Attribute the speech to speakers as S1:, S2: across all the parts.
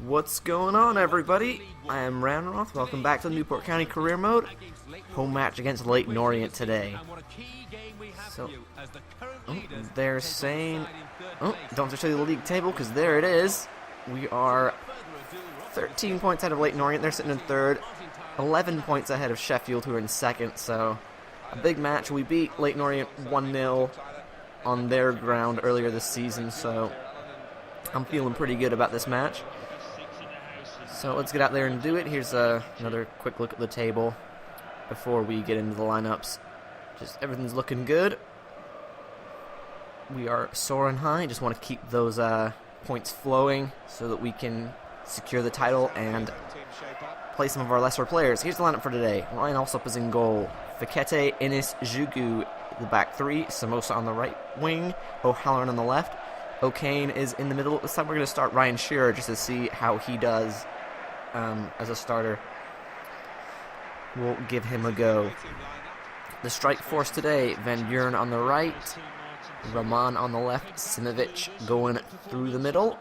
S1: What's going on, everybody? I am Ranroth. Welcome back to the Newport County Career Mode. Home match against Leyton Orient today. So, they're saying... don't show you the league table, because there it is. We are 13 points ahead of Leyton Orient. They're sitting in third. 11 points ahead of Sheffield, who are in second. So, a big match. We beat Leyton Orient 1-0 on their ground earlier this season, so I'm feeling pretty good about this match. So let's get out there and do it. Here's another quick look at the table before we get into the lineups. Just everything's looking good. We are soaring high. Just want to keep those points flowing so that we can secure the title and play some of our lesser players. Here's the lineup for today. Ryan Alsop is in goal. Fikete, Innis, Jugu, the back three. Samosa on the right wing. O'Halloran on the left. O'Kane is in the middle. This time we're going to start Ryan Shearer just to see how he does as a starter. We'll give him a go. The strike force today, Van Buren on the right, Rahman on the left, Simovic going through the middle.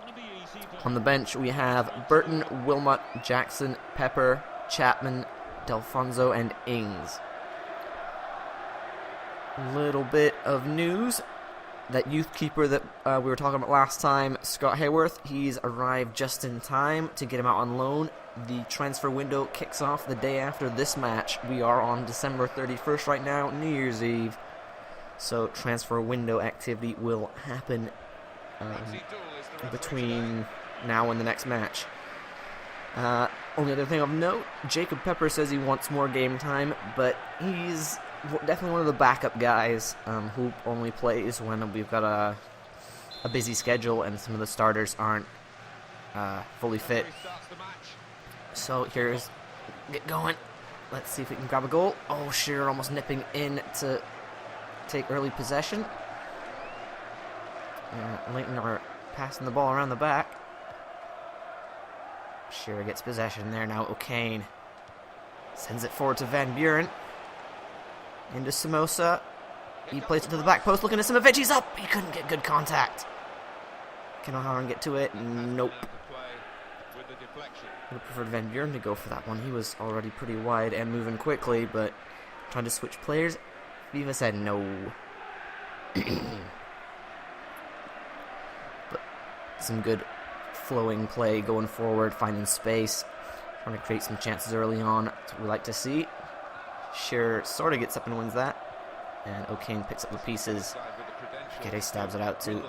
S1: On the bench we have Burton, Wilmot, Jackson, Pepper, Chapman, Delfonso, and Ings. Little bit of news. That youth keeper that we were talking about last time, Scott Hayworth, he's arrived just in time to get him out on loan. The transfer window kicks off the day after this match. We are on December 31st right now, New Year's Eve. So transfer window activity will happen between now and the next match. Only other thing of note, Jacob Pepper says he wants more game time, but he's definitely one of the backup guys who only plays when we've got a busy schedule and some of the starters aren't fully fit. So here's get going. Let's see if we can grab a goal. Oh, Shearer almost nipping in to take early possession. Leyton are passing the ball around the back. Shearer gets possession there now. O'Kane sends it forward to Van Buren. Into Samosa. He plays it to the back post, looking at Simovic. He's up! He couldn't get good contact. Can O'Halloran get to it? Nope. I would have preferred Van Buren to go for that one. He was already pretty wide and moving quickly, but trying to switch players. FIFA said no. But some good flowing play going forward, finding space, trying to create some chances early on. That's what we like to see. Shearer sort of gets up and wins that. And O'Kane picks up the pieces. Fikete stabs it out to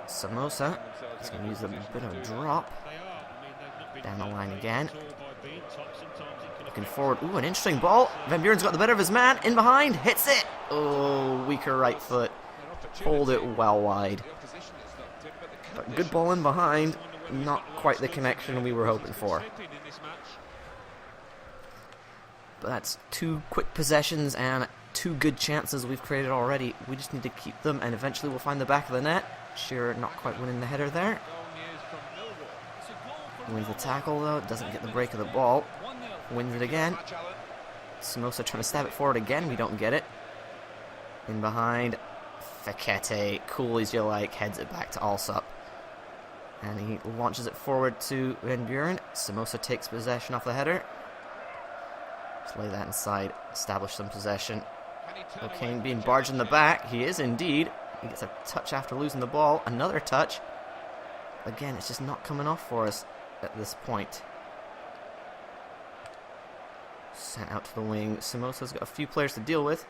S1: Samosa. He's going to use a bit of a drop. Down the line again. Looking forward. Ooh, an interesting ball. Van Buren's got the better of his man. In behind. Hits it. Oh, weaker right foot. Hold it well wide. But good ball in behind. Not quite the connection we were hoping for. But that's two quick possessions and two good chances we've created already. We just need to keep them, and eventually we'll find the back of the net. Shearer not quite winning the header there. Wins the tackle, though. Doesn't get the break of the ball. Wins it again. Samosa trying to stab it forward again. We don't get it. In behind. Fikete, cool as you like, heads it back to Alsop. And he launches it forward to Van Buren. Samosa takes possession off the header. Just lay that inside, establish some possession. O'Kane being barged in the back. He is indeed. He gets a touch after losing the ball. Another touch. Again, it's just not coming off for us at this point. Sent out to the wing. Samosa's got a few players to deal with.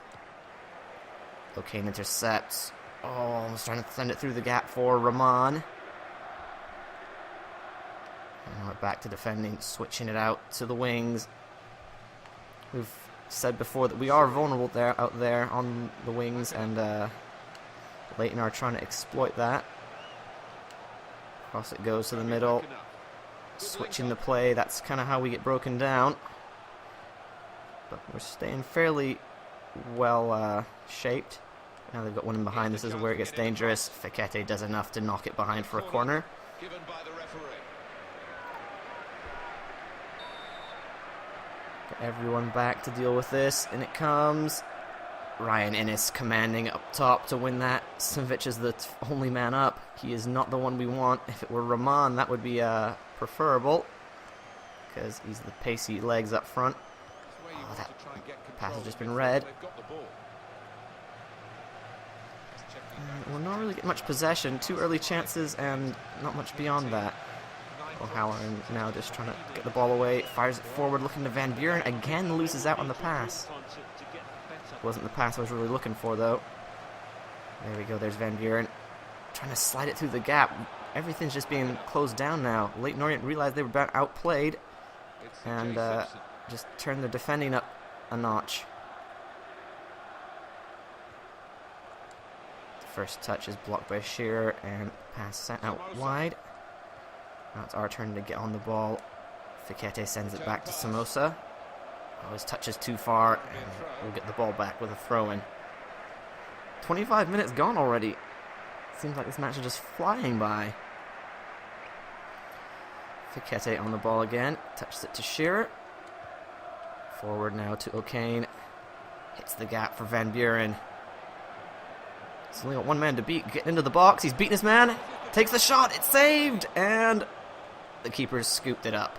S1: O'Kane intercepts. Oh, almost trying to send it through the gap for Rahman. And we're back to defending, switching it out to the wings. We've said before that we are vulnerable out there on the wings, and Leyton are trying to exploit that. Cross it goes to the middle. Switching the play, that's kind of how we get broken down. But we're staying fairly well shaped. Now they've got one in behind. This is where it gets dangerous. Fikete does enough to knock it behind for a corner. Get everyone back to deal with this, and it comes. Ryan Innes commanding up top to win that. Simovic is the only man up. He is not the one we want. If it were Rahman, that would be preferable, because he's the pacey legs up front. Oh, that pass has just been read. We're not really getting much possession. 2 early chances and not much beyond that. O'Halloran now just trying to get the ball away. Fires it forward, looking to Van Buren. Again loses out on the pass. Wasn't the pass I was really looking for, though. There we go. There's Van Buren trying to slide it through the gap. Everything's just being closed down now. Leyton Orient realized they were about outplayed and just turned their defending up a notch. The first touch is blocked by Shearer and pass sent out wide. Now it's our turn to get on the ball. Fikete sends it back to Samosa. Oh, his touch is too far, and we'll get the ball back with a throw-in. 25 minutes gone already. Seems like this match is just flying by. Fikete on the ball again. Touches it to Shearer. Forward now to O'Kane. Hits the gap for Van Buren. He's only got one man to beat. Getting into the box. He's beaten his man. Takes the shot. It's saved. And the keeper's scooped it up.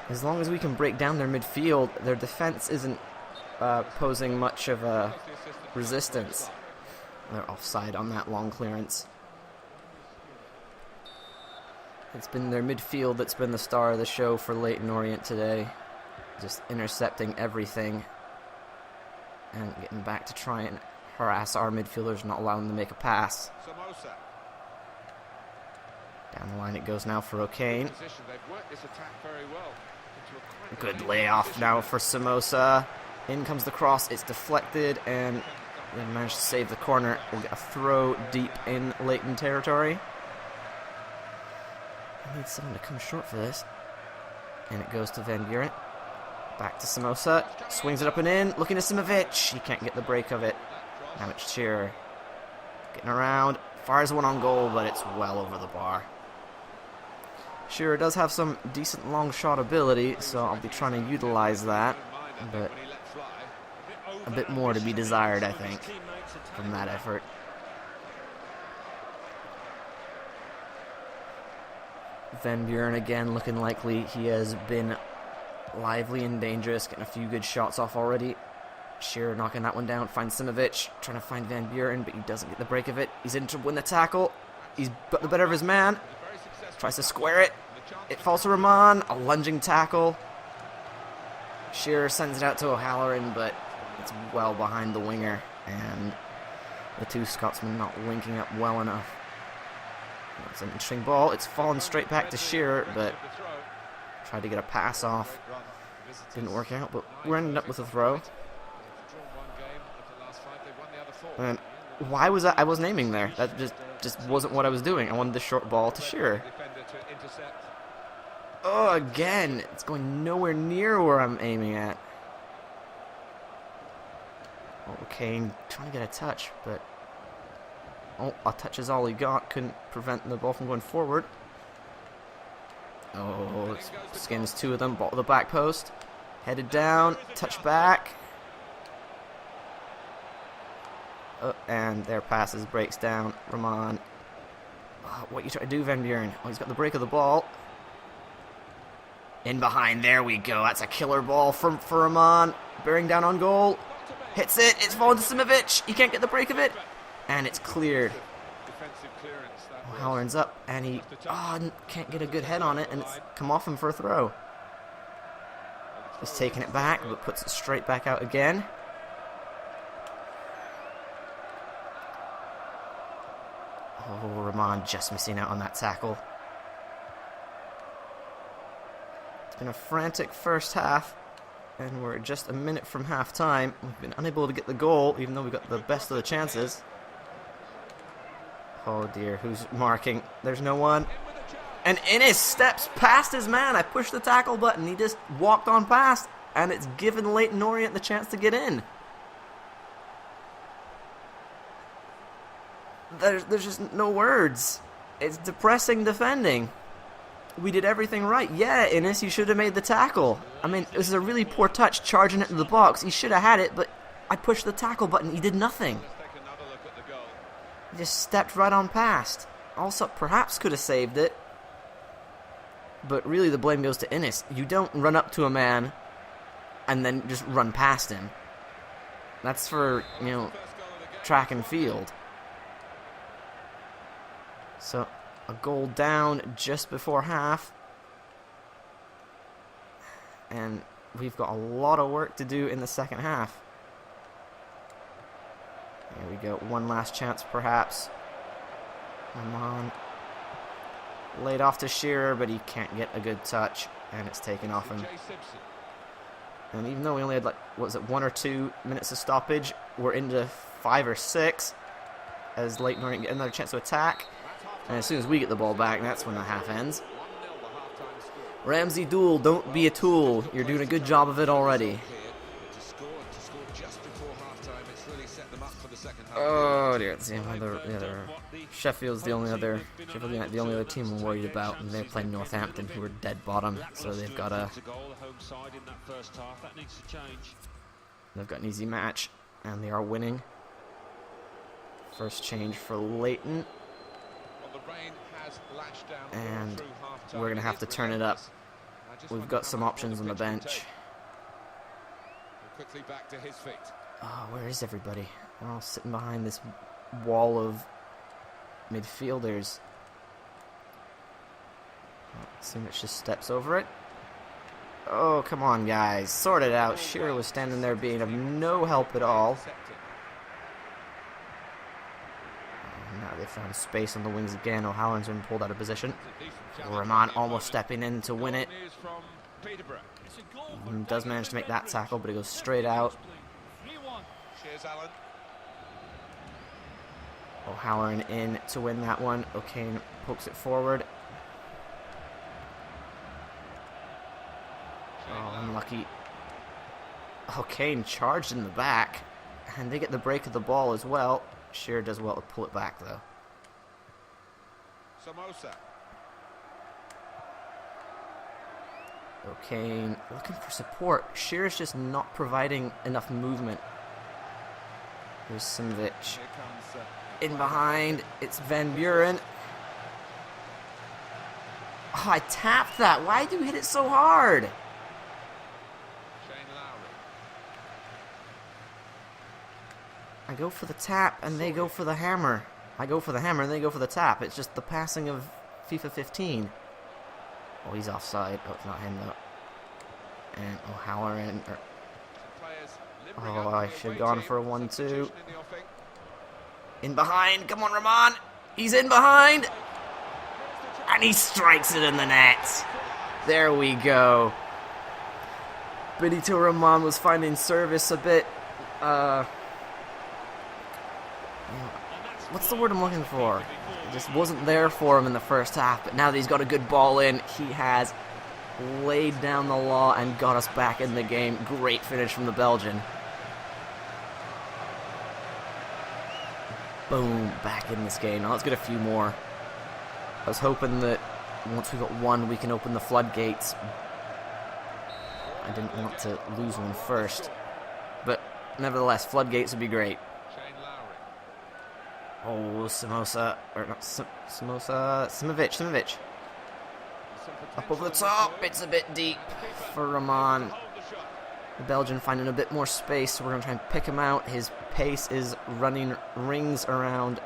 S1: As long as we can break down their midfield, their defense isn't posing much of a resistance. They're offside on that long clearance. It's been their midfield that's been the star of the show for Leyton Orient today. Just intercepting everything and getting back to try and harass our midfielders, not allowing them to make a pass. Down the line it goes now for O'Kane. Good layoff now for Samosa. In comes the cross, it's deflected, and they managed to save the corner. We'll get a throw deep in Leyton territory. I need someone to come short for this. And it goes to Van Buren. Back to Samosa. Swings it up and in. Looking to Simovic. He can't get the break of it. Now it's Shearer. Getting around. Fires one on goal, but it's well over the bar. Shearer does have some decent long shot ability, so I'll be trying to utilize that. But a bit more to be desired, I think, from that effort. Van Buren again looking likely. He has been lively and dangerous, getting a few good shots off already. Shearer knocking that one down, finds Simovic, trying to find Van Buren, but he doesn't get the break of it. He's in to win the tackle. He's got the better of his man. Tries to square it. It falls to Rahman. A lunging tackle. Shearer sends it out to O'Halloran, but it's well behind the winger, and the two Scotsmen not linking up well enough. It's an interesting ball. It's fallen straight back to Shearer, but tried to get a pass off. Didn't work out, but we're ending up with a throw. And why was that? I wasn't aiming there. That just wasn't what I was doing. I wanted the short ball to Shearer. Oh, again. It's going nowhere near where I'm aiming at. Oh, Kane trying to get a touch, but a touch is all he got. Couldn't prevent the ball from going forward. Oh, skins two of them. Ball to the back post. Headed down. Touch back. And their passes breaks down. Rahman. Oh, what you trying to do, Van Buren? Oh, he's got the break of the ball. In behind. There we go. That's a killer ball for Rahman. Bearing down on goal. Hits it. It's fallen to Simovic. He can't get the break of it. And it's cleared. O'Halloran's up, and he can't get a good head on it, and it's come off him for a throw. He's taking it back, but puts it straight back out again. Oh, Rahman just missing out on that tackle. It's been a frantic first half, and we're just a minute from half-time. We've been unable to get the goal, even though we got the best of the chances. Oh dear, who's marking? There's no one. And Innes steps past his man. I pushed the tackle button. He just walked on past, and it's given Leyton Orient the chance to get in. There's just no words. It's depressing defending. We did everything right. Yeah, Innes, you should have made the tackle. I mean, it was a really poor touch charging into the box. He should have had it, but I pushed the tackle button. He did nothing. He just stepped right on past. Also, perhaps could have saved it. But really, the blame goes to Innes. You don't run up to a man and then just run past him. That's for, you know, track and field. So, a goal down just before half. And we've got a lot of work to do in the second half. Here we go. One last chance, perhaps. Come on. Laid off to Shearer, but he can't get a good touch. And it's taken off him. And even though we only had, like, what was it, 1 or 2 minutes of stoppage, we're into 5 or 6 as Leyton Orient get another chance to attack. And as soon as we get the ball back, that's when the half ends. Ramsey Dool, don't be a tool. You're doing a good job of it already. Oh dear, it's the other Sheffield's the only other team we're worried about, and they're playing Northampton, who are dead bottom, so they've got an easy match, and they are winning. First change for Leyton, and we're gonna have to turn it up. We've got some options on the bench. Oh, where is everybody? They're all sitting behind this wall of midfielders. Simic just steps over it. Oh, come on, guys. Sort it out. Shearer was standing there being of no help at all. Now they found space on the wings again. O'Halloran's been pulled out of position. Rahman almost stepping in to win it. Does manage to make that tackle, but it goes straight out. O'Halloran in to win that one. O'Kane pokes it forward. Oh, unlucky. O'Kane charged in the back, and they get the break of the ball as well. Shearer does well to pull it back, though. O'Kane looking for support. Shearer's just not providing enough movement. Here's Simic. In behind, it's Van Buren. Oh, I tapped that. Why do you hit it so hard? I go for the tap and they go for the hammer. I go for the hammer and they go for the tap. It's just the passing of FIFA 15. Oh, he's offside. Oh, it's not him though. And O'Halloran. Oh, I should have gone for a 1-2. In behind. Come on, Rahman. He's in behind. And he strikes it in the net. There we go. Benito Rahman was finding service a bit. What's the word I'm looking for? It just wasn't there for him in the first half. But now that he's got a good ball in, he has laid down the law and got us back in the game. Great finish from the Belgian. Boom, back in this game. Now let's get a few more. I was hoping that once we got one, we can open the floodgates. I didn't want to lose one first. But nevertheless, floodgates would be great. Oh, Simovic. Up over the top. It's a bit deep for Rahman. The Belgian finding a bit more space, so we're going to try and pick him out. His pace is running rings around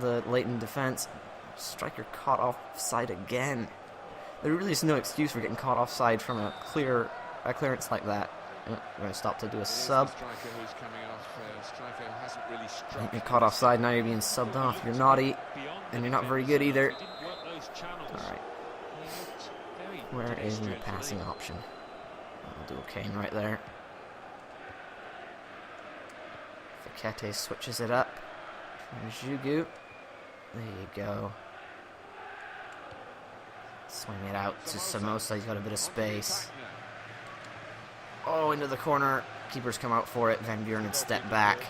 S1: the Leyton defense. Striker caught offside again. There really is no excuse for getting caught offside from a clearance like that. We're going to stop to do a sub. You're caught offside, now you're being subbed off. You're naughty, and you're not very good either. Alright. Where is my passing option? I'll do O'Kane right there. Fikete switches it up. Jugu. There you go. Swing it out to Samosa. He's got a bit of space. Oh, into the corner. Keeper's come out for it. Van Buren had stepped back.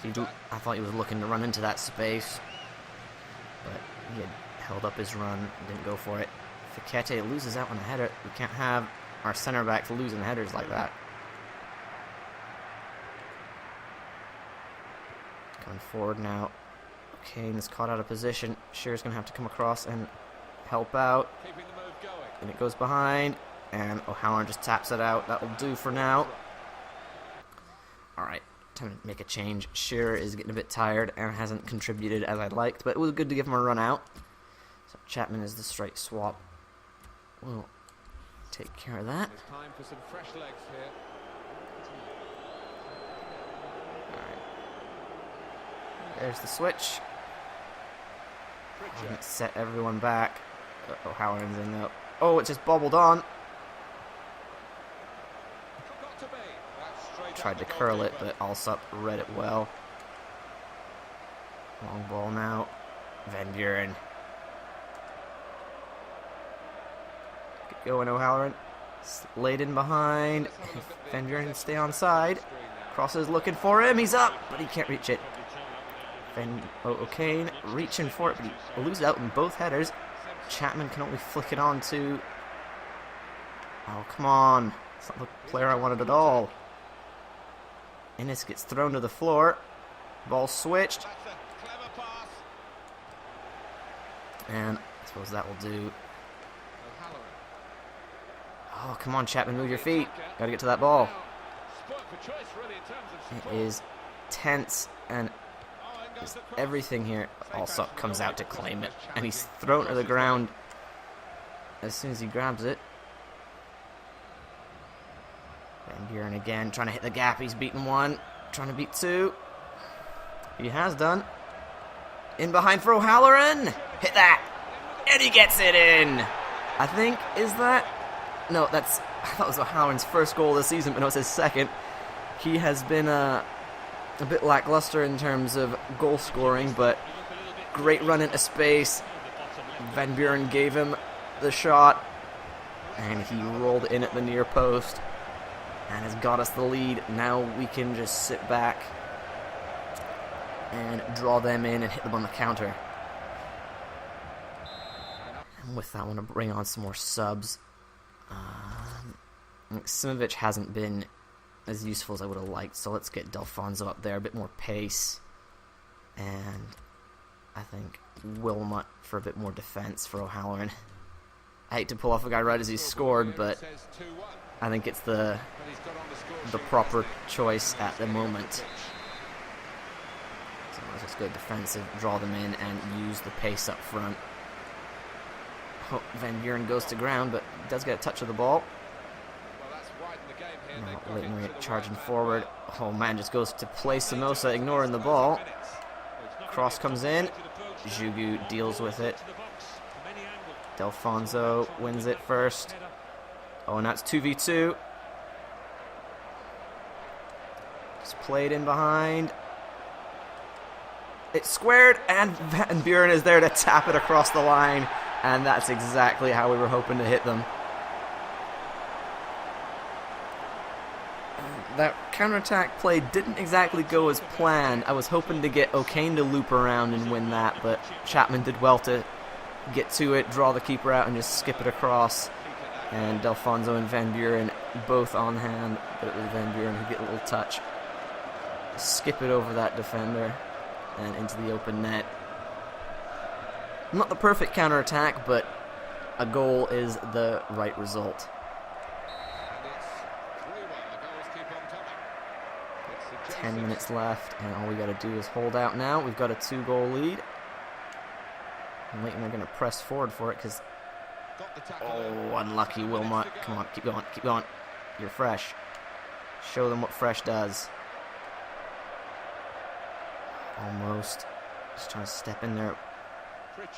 S1: I thought he was looking to run into that space. But he had held up his run, didn't go for it. Fikete loses out on the header. We can't have our center backs losing headers like that. Going forward now. Kane is caught out of position. Shearer's going to have to come across and help out. And it goes behind. And O'Halloran just taps it out. That'll do for now. Alright, time to make a change. Shearer is getting a bit tired and hasn't contributed as I'd liked, but it was good to give him a run out. So Chapman is the straight swap. We'll take care of that.
S2: It's time for some fresh legs here.
S1: Alright. There's the switch. Set everyone back. O'Halloran's in though. Oh, it just bobbled on. Tried to curl it, but Alsop read it well. Long ball now. Van Buren. Get going, O'Halloran. Leyton behind. Van Buren can stay on side. Crosses looking for him. He's up, but he can't reach it. O'Kane reaching for it, but he loses out in both headers. Chapman can only flick it on to... Oh, come on. It's not the player I wanted at all. Innes gets thrown to the floor. Ball switched. And I suppose that will do. Oh, come on, Chapman, move your feet. Got to get to that ball. It is tense, and everything here also comes out to claim it. And he's thrown to the ground as soon as he grabs it. Van Buren again, trying to hit the gap. He's beaten one, trying to beat two. He has done. In behind for O'Halloran. Hit that. And he gets it in. I think, is that? No, I thought it was O'Halloran's first goal of the season, but no, it's his second. He has been a bit lackluster in terms of goal scoring, but great run into space. Van Buren gave him the shot, and he rolled in at the near post. And has got us the lead. Now we can just sit back and draw them in and hit them on the counter. And with that, I want to bring on some more subs. Simovic hasn't been as useful as I would have liked, so let's get Delfonso up there, a bit more pace. And I think Wilmot for a bit more defense for O'Halloran. I hate to pull off a guy right as he's scored, but I think it's the proper choice at the moment. So let's just go defensive, draw them in, and use the pace up front. Oh, Van Buren goes to ground, but does get a touch of the ball. Leyton Orient charging forward. Oh man, just goes to play Somoza, ignoring the ball. Cross comes in. Jugu deals with it. Delfonso wins it first. Oh, and that's 2v2. Just played in behind. It's squared, and Van Buren is there to tap it across the line. And that's exactly how we were hoping to hit them. That counterattack play didn't exactly go as planned. I was hoping to get O'Kane to loop around and win that, but Chapman did well to get to it, draw the keeper out, and just skip it across. And Delfonso and Van Buren both on hand, but it was Van Buren who get a little touch. Skip it over that defender and into the open net. Not the perfect counterattack, but a goal is the right result. 10 minutes left, and all we got to do is hold out now. We've got a 2-goal lead. And Leyton are going to press forward for it because... Oh, unlucky Wilmot. Come on, keep going, keep going. You're fresh. Show them what fresh does. Almost. Just trying to step in there.
S2: And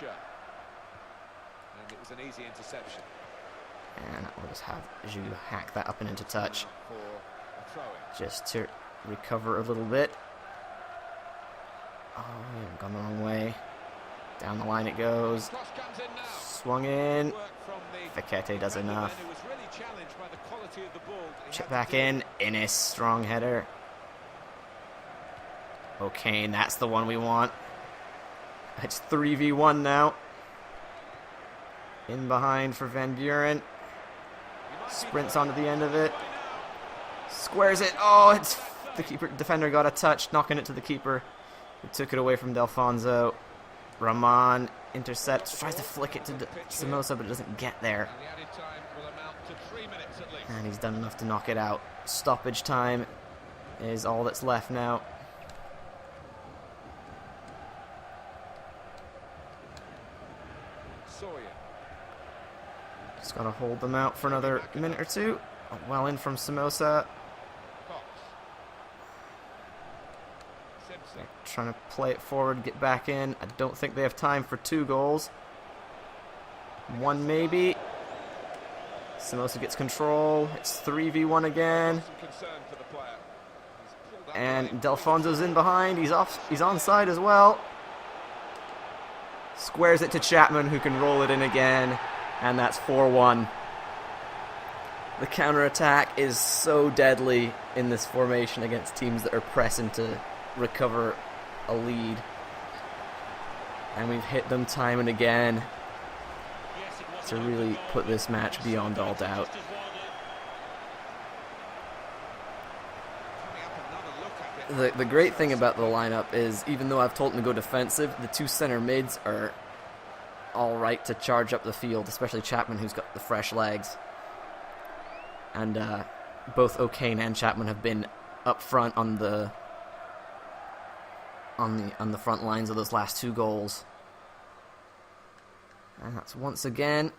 S2: it was an easy interception.
S1: And we'll just have Zhu hack that up and into touch. Just to recover a little bit. Oh, we haven't gone the wrong way. Down the line it goes. Swung in. Fikete does enough. Chip back in. Innes, strong header. O'Kane, that's the one we want. It's 3v1 now. In behind for Van Buren. Sprints onto the end of it. Squares it. Oh, it's the defender got a touch, knocking it to the keeper, who took it away from Delfonso. Rahman intercepts, tries to flick it to Somoza, but it doesn't get there. And he's done enough to knock it out. Stoppage time is all that's left now. Just gotta hold them out for another minute or two. Well in from Somoza. They're trying to play it forward, get back in. I don't think they have time for 2 goals. 1 maybe. Somoza gets control. It's 3v1 again. And Delfonso's in behind. He's onside as well. Squares it to Chapman, who can roll it in again. And that's 4-1. The counterattack is so deadly in this formation against teams that are pressing to recover a lead. And we've hit them time and again to really put this match beyond all doubt. The great thing about the lineup is, even though I've told them to go defensive, the 2 center mids are all right to charge up the field, especially Chapman, who's got the fresh legs. And both O'Kane and Chapman have been up front on the front lines of those last 2 goals. And that's once again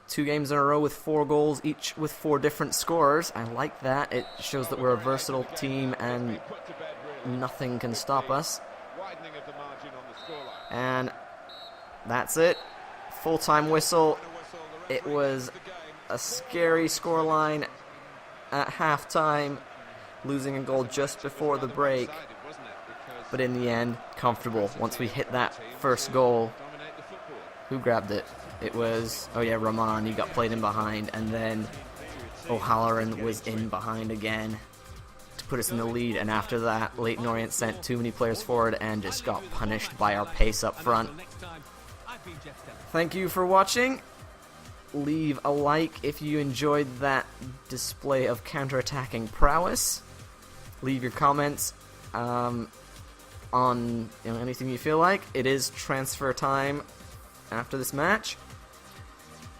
S1: 2 games in a row with 4 goals, each with 4 different scorers. I like that. It shows that we're a versatile team and nothing can stop us. And that's it. Full-time whistle. It was a scary scoreline at halftime, losing a goal just before the break. But in the end, comfortable. Once we hit that first goal, who grabbed it? It was, oh yeah, Rahman. He got played in behind, and then O'Halloran was in behind again to put us in the lead. And after that, Leyton Orient sent too many players forward and just got punished by our pace up front. Thank you for watching. Leave a like if you enjoyed that display of counter-attacking prowess. Leave your comments on anything you feel like. It is transfer time after this match.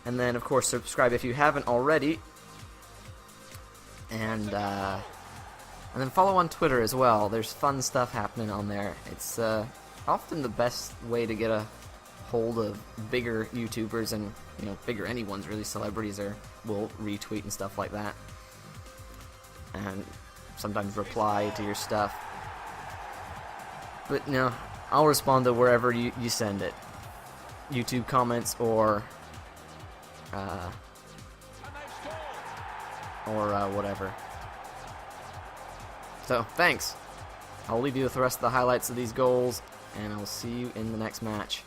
S1: And then, of course, subscribe if you haven't already. And then follow on Twitter as well. There's fun stuff happening on there. It's often the best way to get a hold of bigger YouTubers and, bigger anyone's really, celebrities will retweet and stuff like that. And sometimes reply to your stuff. But no, I'll respond to wherever you send it. YouTube comments or whatever. So, thanks. I'll leave you with the rest of the highlights of these goals, and I'll see you in the next match.